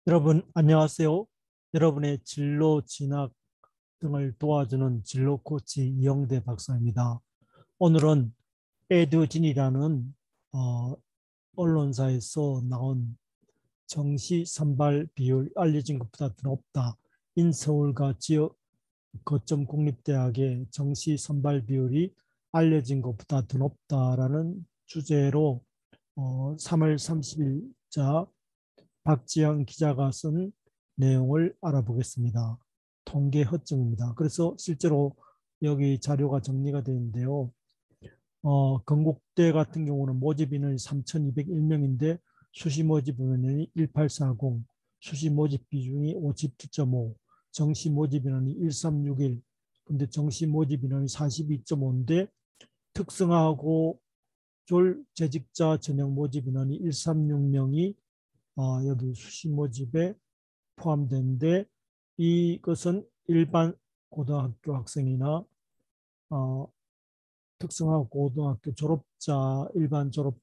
여러분 안녕하세요. 여러분의 진로 진학 등을 도와주는 진로 코치 이영대 박사입니다. 오늘은 에듀진이라는 어, 언론사에서 나온 정시 선발 비율 알려진 것보다 더 높다. 인서울과 지역 거점 국립대학의 정시 선발 비율이 알려진 것보다 더 높다라는 주제로 3월 30일자 박지영 기자가 쓴 내용을 알아보겠습니다. 통계 허점입니다. 그래서 실제로 여기 자료가 정리가 되어 있는데요. 건국대 같은 경우는 모집 인원이 3,201명인데 수시 모집 인원이 1840, 수시 모집 비중이 59.5, 정시 모집 인원이 1361, 근데 정시 모집 인원이 42.5인데 특성화하고 졸 재직자 전형 모집 인원이 136명이 여기 수시 모집에 포함되는데 이것은 일반 고등학교 학생이나 어, 특성화 고등학교 졸업자 일반 졸업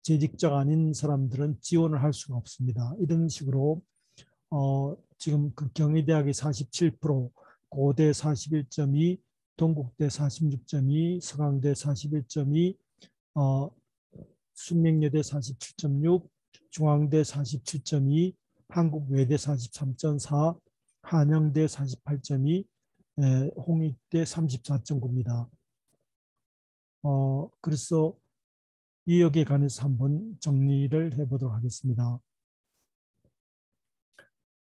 재직자가 아닌 사람들은 지원을 할 수가 없습니다. 이런 식으로 지금 그 경희대학이 47%, 고대 41.2, 동국대 46.2, 서강대 41.2, 숙명여대 47.6, 중앙대 47.2, 한국외대 43.4, 한양대 48.2, 홍익대 34.9입니다. 그래서 이 여기에 관해서 한번 정리를 해보도록 하겠습니다.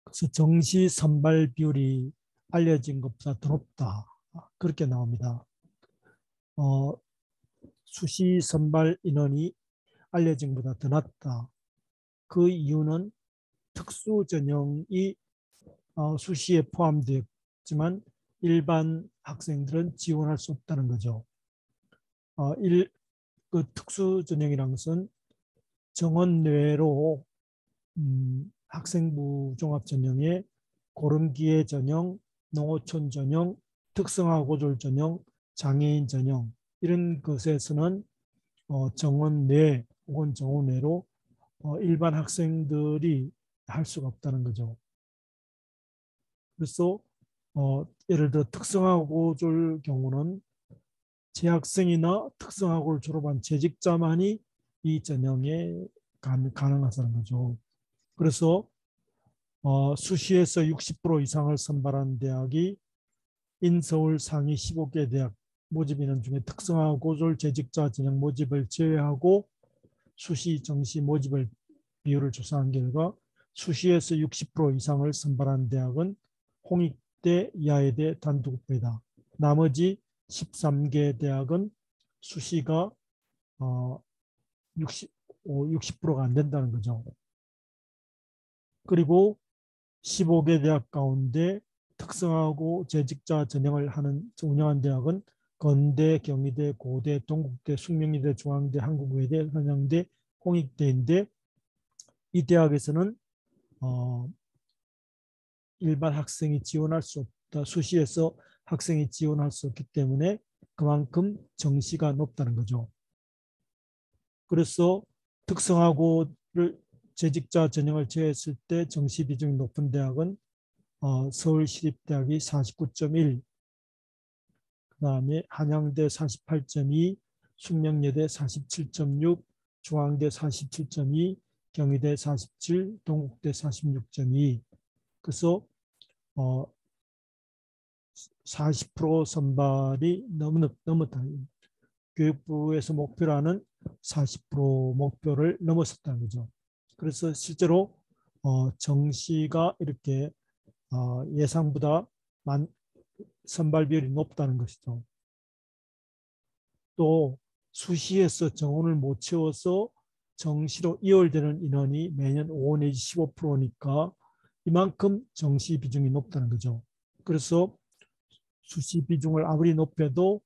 그래서 정시 선발 비율이 알려진 것보다 더 높다. 그렇게 나옵니다. 수시 선발 인원이 알려진 것보다 더 낮다. 그 이유는 특수 전형이 수시에 포함되었지만 일반 학생들은 지원할 수 없다는 거죠. 그 특수 전형이라는 것은 정원 내로 학생부 종합 전형에 고름기회 전형, 농어촌 전형, 특성화 고졸 전형, 장애인 전형 이런 것에서는 정원 내 혹은 정원 외로 일반 학생들이 할 수가 없다는 거죠. 그래서 예를 들어 특성화고졸 경우는 재학생이나 특성화고를 졸업한 재직자만이 이 전형에 가능하다는 거죠. 그래서 수시에서 60% 이상을 선발한 대학이 인서울 상위 15개 대학 모집 인원 중에 특성화고졸 재직자 전형 모집을 제외하고 수시 정시 모집을 비율을 조사한 결과 수시에서 60% 이상을 선발한 대학은 홍익대, 야외대, 단두국대다. 나머지 13개 대학은 수시가 60%가 안 된다는 거죠. 그리고 15개 대학 가운데 특성화고 재직자 전형을 운영한 대학은 건대, 경희대, 고대, 동국대, 숙명여대, 중앙대, 한국외대, 한양대, 홍익대인데 이 대학에서는 일반 학생이 지원할 수 없다. 수시에서 학생이 지원할 수 없기 때문에 그만큼 정시가 높다는 거죠. 그래서 특성화고를 재직자 전형을 제외했을 때 정시 비중이 높은 대학은 서울시립대학이 49.1, 그 다음에 한양대 48.2, 숙명여대 47.6, 중앙대 47.2, 경희대 47, 동국대 46.2. 그래서 40% 선발이 넘었다. 교육부에서 목표로 하는 40% 목표를 넘었었다는 거죠. 그래서 실제로 정시가 이렇게 예상보다 선발 비율이 높다는 것이죠. 또 수시에서 정원을 못 채워서 정시로 이월되는 인원이 매년 5 내지 15%니까 이만큼 정시 비중이 높다는 거죠. 그래서 수시 비중을 아무리 높여도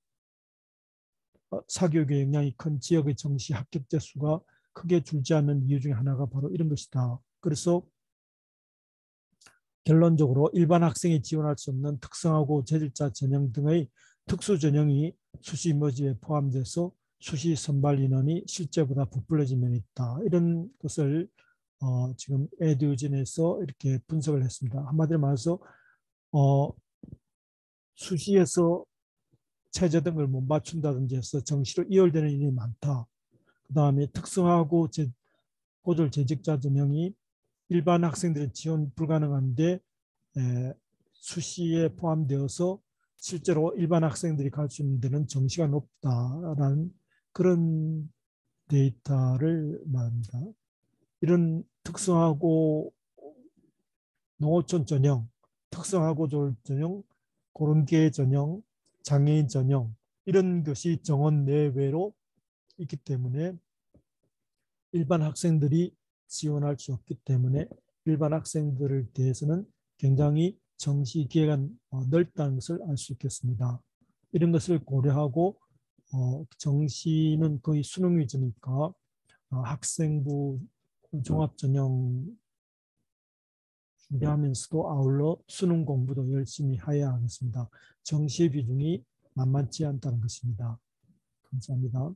사교육에 영향이 큰 지역의 정시 합격자 수가 크게 줄지 않는 이유 중에 하나가 바로 이런 것이다. 그래서 결론적으로 일반 학생이 지원할 수 없는 특성화고 재직자 전형 등의 특수 전형이 수시 모집에 포함돼서 수시 선발 인원이 실제보다 부풀려진 면이 있다. 이런 것을 지금 에듀진에서 이렇게 분석을 했습니다. 한마디로 말해서 수시에서 체제 등을 못 맞춘다든지 해서 정시로 이월되는 일이 많다. 그 다음에 특성화고 고졸 재직자 전형이 일반 학생들은 지원 불가능한데 수시에 포함되어서 실제로 일반 학생들이 갈 수 있는 데는 정시가 높다라는 그런 데이터를 말합니다. 이런 특성화고 농어촌 전형, 특성화고 졸 전형, 고른계 전형, 장애인 전형 이런 것이 정원 내외로 있기 때문에 일반 학생들이 지원할 수 없기 때문에 일반 학생들에 대해서는 굉장히 정시 기회가 넓다는 것을 알 수 있겠습니다. 이런 것을 고려하고 정시는 거의 수능 위주니까 학생부 종합전형 준비하면서도 아울러 수능 공부도 열심히 해야 하겠습니다. 정시 비중이 만만치 않다는 것입니다. 감사합니다.